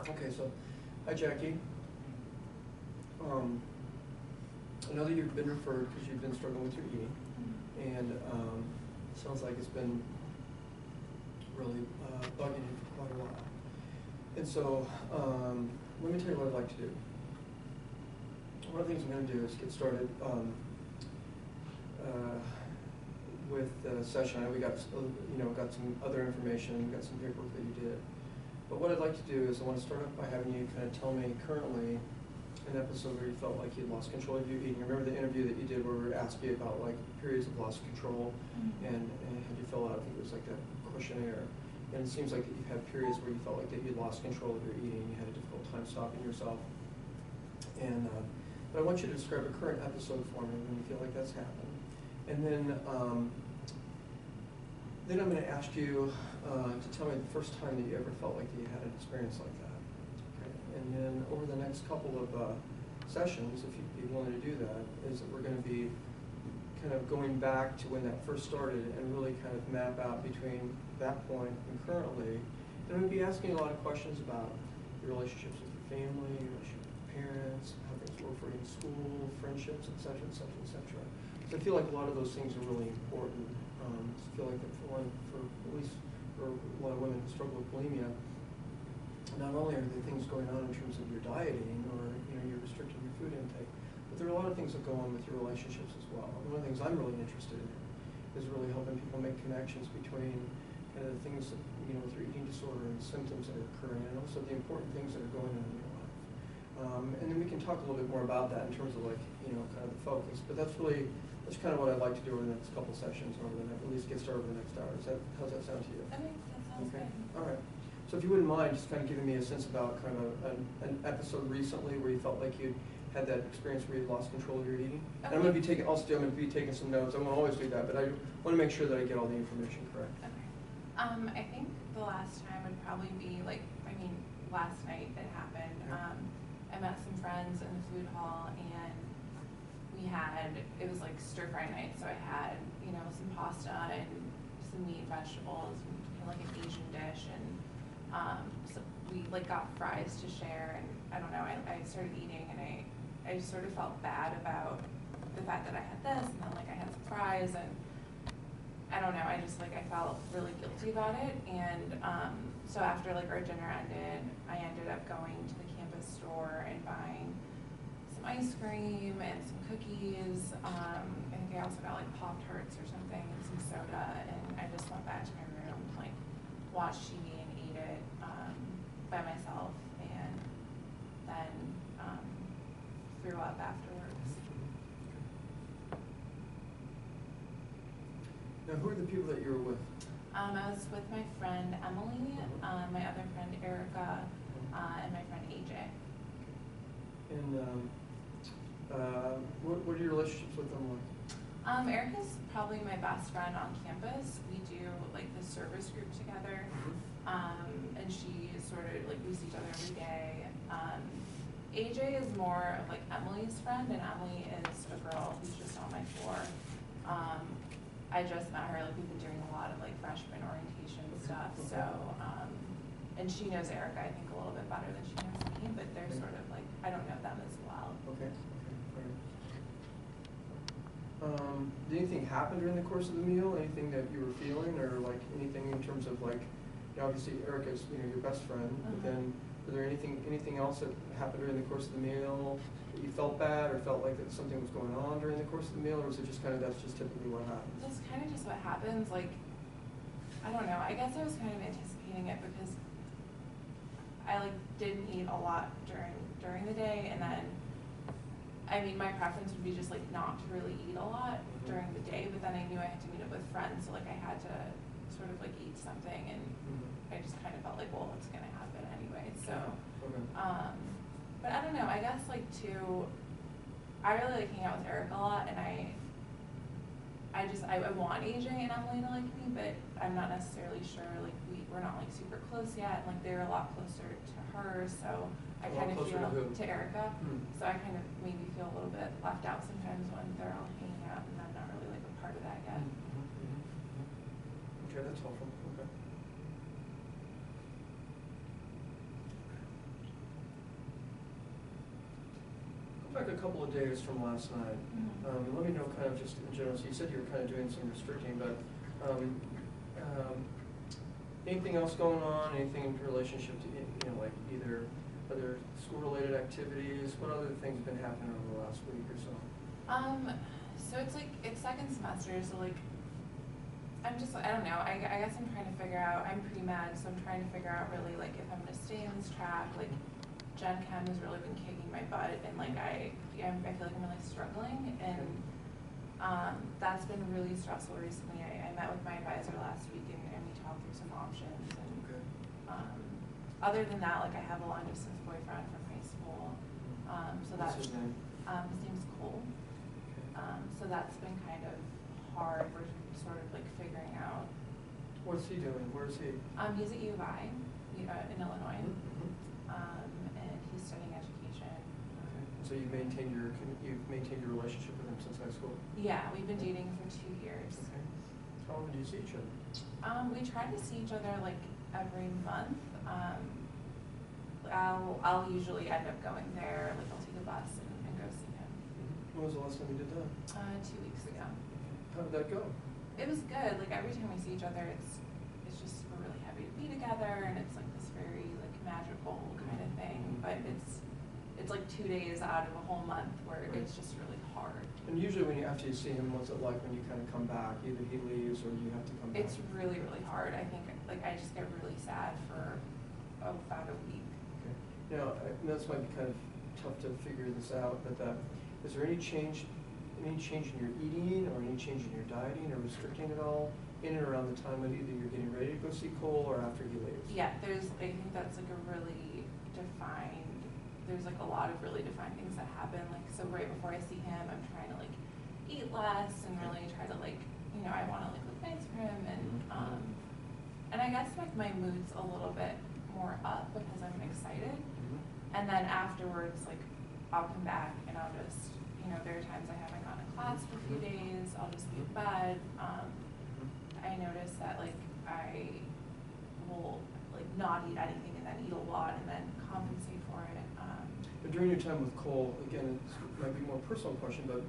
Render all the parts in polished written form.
Okay, so, hi Jackie. I know that you've been referred because you've been struggling with your eating, and it sounds like it's been really bugging you for quite a while. And so, let me tell you what I'd like to do. One of the things I'm going to do is get started with the session. I know we got got some other information, we got some paperwork that you did. But what I'd like to do is I want to start off by having you kind of tell me currently an episode where you felt like you'd lost control of your eating. Remember the interview that you did where we were asking you about like periods of loss of control, and had you fill out, I think it was like a questionnaire. And it seems like that you've had periods where you felt like that you'd lost control of your eating, you had a difficult time stopping yourself. And but I want you to describe a current episode for me when you feel like that's happened. And then I'm going to ask you to tell me the first time that you ever felt like you had an experience like that. Okay. And then over the next couple of sessions, if you'd be willing to do that, is that we're going to be kind of going back to when that first started and really kind of map out between that point and currently. And I'm going to be asking you a lot of questions about your relationships with your family, your relationship with your parents, how things were for you in school, friendships, et cetera, et cetera, et cetera. So I feel like a lot of those things are really important. I feel like that for at least for a lot of women who struggle with bulimia, not only are there things going on in terms of your dieting or you're restricting your food intake, but there are a lot of things that go on with your relationships as well. And one of the things I'm really interested in is really helping people make connections between kind of the things that, with your eating disorder and symptoms that are occurring, and also the important things that are going on in your life. And then we can talk a little bit more about that in terms of like, kind of the focus. But that's kind of what I'd like to do over the next couple sessions, or at least get started over the next hour. How's that sound to you? Okay, that sounds Okay. good. All right. So if you wouldn't mind just kind of giving me a sense about kind of an episode recently where you felt like you had that experience where you lost control of your eating. Okay. And I'm going to be taking some notes. I won't always do that, but I want to make sure that I get all the information correct. Okay. I think the last time would probably be last night it happened. I met some friends in the food hall, and it was like stir fry night, so I had, some pasta and some meat and vegetables, and like an Asian dish, and so we got fries to share, and I don't know, I started eating, and I just sort of felt bad about the fact that I had this, and then I had some fries, and I don't know, I felt really guilty about it, and so after our dinner ended, I ended up going to the campus store and buying some ice cream and some cookies. I think I also got Pop-Tarts or something and some soda, and I just went back to my room, watched TV and ate it by myself, and then threw up afterwards. Now, who are the people that you were with? I was with my friend Emily, my other friend Erica, and my friend AJ. And what are your relationships with them like? Erica's probably my best friend on campus. We do the service group together, and she is sort of we see each other every day. AJ is more of Emily's friend, and Emily is a girl who's just on my floor. I just met her, we've been doing a lot of freshman orientation stuff, so, and she knows Erica, I think, a little bit better than she knows me, but they're sort of I don't know them as well. Okay, all right. Did anything happen during the course of the meal? Anything that you were feeling, or anything in terms of obviously Erica's, your best friend, but then was there anything else that happened during the course of the meal that you felt bad or felt like that something was going on during the course of the meal, or was it just that's just typically what happens? That's kind of just what happens. I don't know. I guess I was kind of anticipating it because I didn't eat a lot during the day, and then my preference would be just not to really eat a lot during the day, but then I knew I had to meet up with friends, so I had to sort of eat something, and I just kind of felt well, it's gonna happen anyway. So, but I don't know. I guess too, I really hang out with Eric a lot, and I want AJ and Emily to like me, but I'm not necessarily sure. We're not super close yet, and they're a lot closer to her, so I kind of feel to Erica. So I kind of maybe feel a little bit left out sometimes when they're all hanging out, and I'm not really a part of that yet. Okay, that's helpful. Okay. back a couple of days from last night. Mhm. Let me know kind of just in general, so you said you were kind of doing some restricting, but anything else going on, anything in relationship to, like either other school-related activities? What other things have been happening over the last week or so? So it's like, it's second semester, so like, I don't know, I guess I'm trying to figure out, I'm pre-med, so I'm trying to figure out really like if I'm gonna stay on this track, like Gen Chem has really been kicking my butt, and like I feel like I'm really struggling, and that's been really stressful recently. I met with my advisor last week, and we talked through some options, and Okay. other than that, like I have a long distance boyfriend from high school, so What's that's, his name? his name's Cole. So that's been kind of hard. We're sort of like figuring out. What's he doing? Where is he? He's at U of I in Illinois, Mhm. and he's studying education. Okay. So you've maintained your relationship with him since high school? Yeah, we've been dating for 2 years. Okay. How often do you see each other? We try to see each other like every month. I'll usually end up going there. Like I'll take a bus and go see him. When was the last time you did that? 2 weeks ago. How did that go? It was good. Like every time we see each other, it's just we're really happy to be together, and it's like this very like magical kind of thing. But it's like 2 days out of a whole month where it's just really hard. And usually after you see him, what's it like when you kind of come back? Either he leaves or you have to come back? It's really, really hard. I think like I just get really sad for about a week. Okay. Now, this might be kind of tough to figure this out, but is there any change in your eating or any change in your dieting or restricting at all in and around the time of either you're getting ready to go see Cole or after he leaves? Yeah, I think that's like there's like a lot of really defined things that happen. Like, so right before I see him, I'm trying to like eat less and really try to like, I want to like look nice for him, and I guess like my mood's a little bit more up because I'm excited. And then afterwards, like I'll come back and I'll just, there are times I haven't gone to class for a few days. I'll just be in bed. I notice that like I will like not eat anything and then eat a lot and then compensate for it. But during your time with Cole, again, it might be a more personal question, but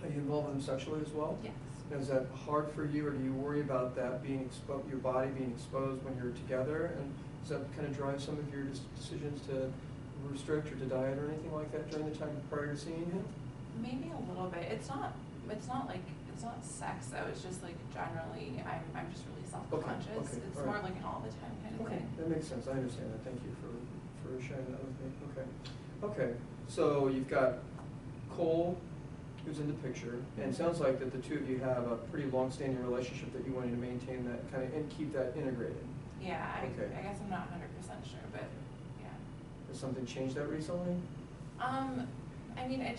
are you involved with him sexually as well? Yes. Is that hard for you, or do you worry about that being your body being exposed when you're together? And does that kind of drive some of your decisions to restrict or to diet or anything like that during the time prior to seeing him? Maybe a little bit. It's not sex though. It's just like generally I'm just really self-conscious. Okay, It's all more right. like an all the time kind of Okay, thing. that makes sense. I understand that. Thank you for sharing that with me. Okay. Okay, so you've got Cole, who's in the picture, and it sounds like that the two of you have a pretty long-standing relationship that you wanted to maintain that kind of and keep that integrated. Yeah, Okay. I guess I'm not 100% sure, but yeah. Has something changed that recently? I mean, I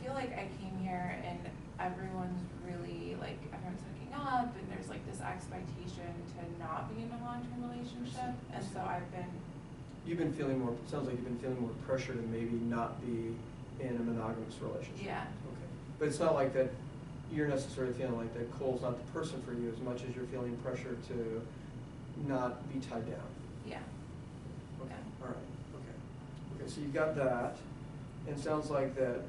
feel like I came here and everyone's hooking up, and there's like this expectation to not be in a long-term relationship, and so You've been feeling more, sounds like you've been feeling more pressure to maybe not be in a monogamous relationship. Yeah. Okay. But it's not like that you're necessarily feeling like that Cole's not the person for you as much as you're feeling pressure to not be tied down. Yeah. Okay. Yeah. All right. Okay. Okay, so you've got that, and it sounds like that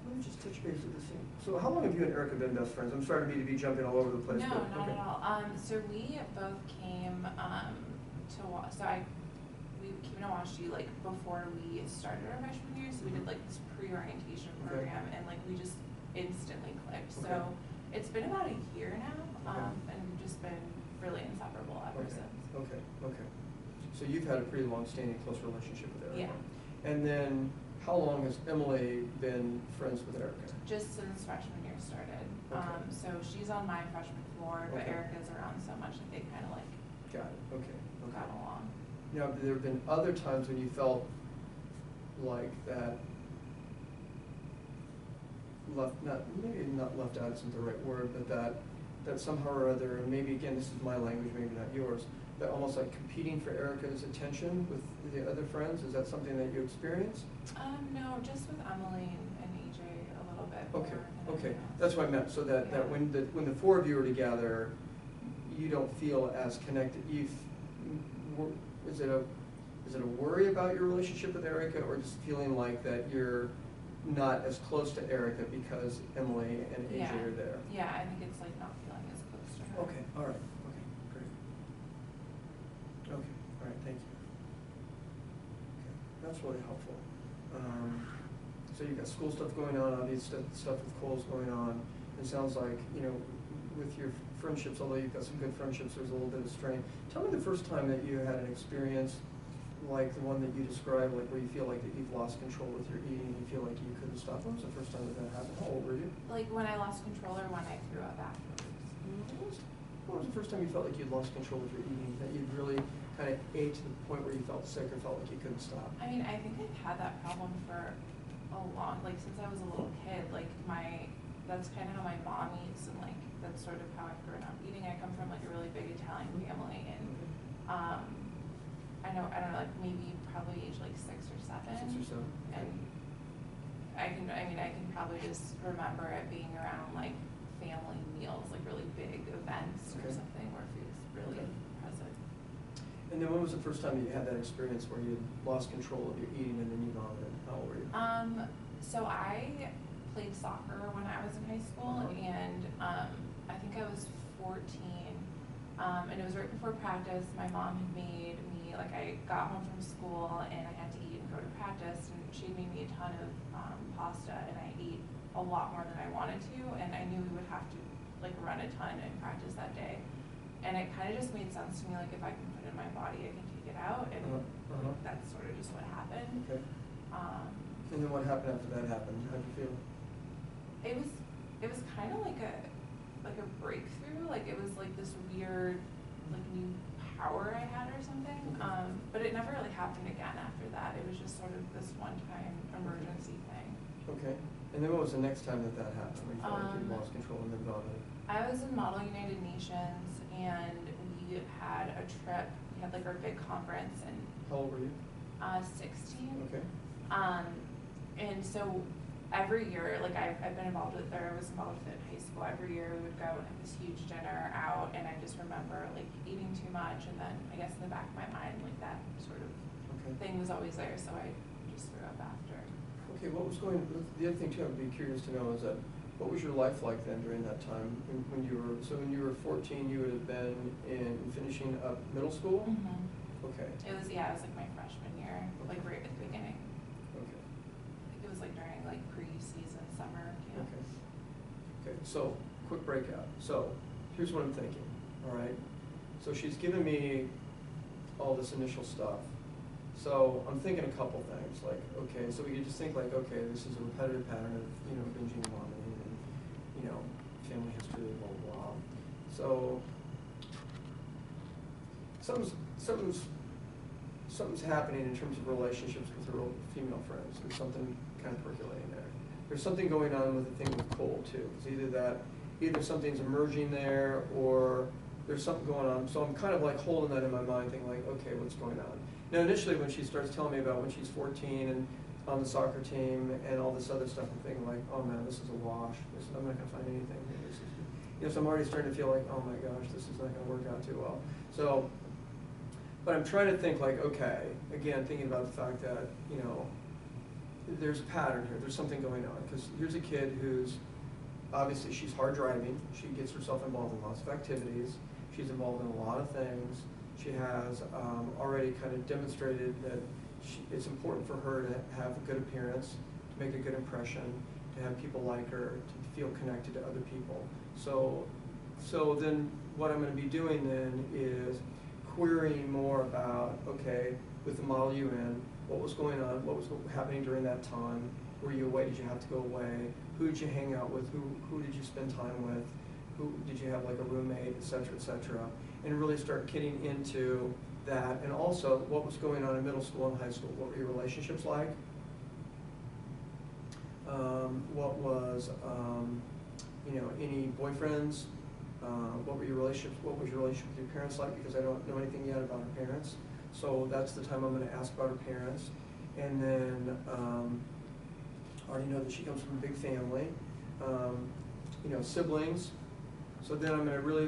let me just touch base with this thing. So how long have you and Erica been best friends? I'm sorry to be jumping all over the place. No, but, not okay. at all. So we both came we came to WashU like before we started our freshman year, so we did like this pre-orientation Okay. program, and like we just instantly clicked. Okay. So it's been about a year now, Okay. and we've just been really inseparable ever Okay. since. Okay, okay. So you've had a pretty long-standing, close relationship with Erica. Yeah. And then, how long has Emily been friends with Erica? Just since freshman year started. Okay. So she's on my freshman floor, but Okay. Erica's around so much that they kind of like Got it, okay, okay. got along. Now, have there been other times when you felt like that maybe not left out isn't the right word, but that somehow or other, and maybe again, this is my language, maybe not yours, but almost like competing for Erica's attention with the other friends? Is that something that you experienced? No, just with Emily and AJ a little bit Okay, more than okay, everyone else. that's what I meant, so that Yeah. when the four of you are together, you don't feel as connected, is it Is it a worry about your relationship with Erica, or just feeling like that you're not as close to Erica because Emily and AJ Yeah. are there? Yeah, I think it's like not feeling as close to her. Okay, all right, okay, great. Okay, all right, thank you. Okay, that's really helpful. So you've got school stuff going on, obviously stuff with Cole's going on. It sounds like, with your friendships, although you've got some good friendships, there's a little bit of strain. Tell me the first time that you had an experience like the one that you described, like where you feel like that you've lost control with your eating, you feel like you couldn't stop. When was the first time that happened? How old were you? Like when I lost control or when I threw up afterwards. When was the first time you felt like you'd lost control with your eating, that you'd really kind of ate to the point where you felt sick or felt like you couldn't stop? I mean, I think I've had that problem for a long, like since I was a little kid, like that's kind of how my mom eats, and like that's sort of how I've grown up eating. I come from like a really big Italian family, and I don't know, like maybe probably age like 6 or 7. 6 or 7. And I can probably just remember it being around like family meals, like really big events or Okay. something where food's really Okay. present. And then when was the first time you had that experience where you lost control of your eating and then you vomited? How old were you? So I played soccer when I was in high school, and I think I was 14, and it was right before practice. My mom had made me, like I got home from school and I had to eat and go to practice, and she made me a ton of pasta, and I ate a lot more than I wanted to, and I knew we would have to like run a ton in practice that day. And it kind of just made sense to me, like if I can put it in my body, I can take it out, and that's sort of just what happened. Okay. And then what happened after that happened? How'd you feel? It was kind of like a breakthrough, like it was like this weird like new power I had or something. But it never really happened again after that. It was just sort of this one-time emergency thing. Okay. And then what was the next time that happened? When you felt like you lost control and then vomited? I was in Model United Nations, and we had a trip. We had like our big conference, and How old were you? 16. Okay. And so every year, like I was involved with it in high school. Every year we would go and have this huge dinner out, and I just remember like eating too much, and then I guess in the back of my mind, like that sort of thing was always there, so I just threw up after. Okay, the other thing too, I'd be curious to know is that, what was your life like then during that time when you were 14, you would have been finishing up middle school? Mm-hmm. Okay. It was like my freshman year, like right at the beginning. Okay. I think it was like during like pre-season summer camp. Okay. Okay, so quick breakout. So here's what I'm thinking, all right? So she's given me all this initial stuff. So I'm thinking a couple things, like, okay, so we could just think like, okay, this is a repetitive pattern of, binging and vomiting and, family history, blah, blah, blah. So something's happening in terms of relationships with her female friends. There's something kind of percolating there. There's something going on with the thing with Cole too. It's either something's emerging there or there's something going on. So I'm kind of like holding that in my mind, thinking like, okay, what's going on? Now initially when she starts telling me about when she's 14 and on the soccer team and all this other stuff, I'm thinking like, oh man, this is a wash. I'm not gonna find anything. So I'm already starting to feel like, oh my gosh, this is not gonna work out too well. So, but I'm trying to think like, okay, again, thinking about the fact that, there's a pattern here, there's something going on. Because here's a kid who's, obviously she's hard driving, she gets herself involved in lots of activities, she's involved in a lot of things. She has already kind of demonstrated that it's important for her to have a good appearance, to make a good impression, to have people like her, to feel connected to other people. So then what I'm going to be doing then is querying more about, okay, with the Model UN, what was going on, what was happening during that time, were you away, did you have to go away, who did you hang out with, who did you spend time with, who did you have like a roommate, et cetera, and really start getting into that. And also what was going on in middle school and high school, what were your relationships like? What was, any boyfriends? What was your relationship with your parents like? Because I don't know anything yet about her parents. So that's the time I'm going to ask about her parents. And then I already know that she comes from a big family, siblings. So then I'm going to really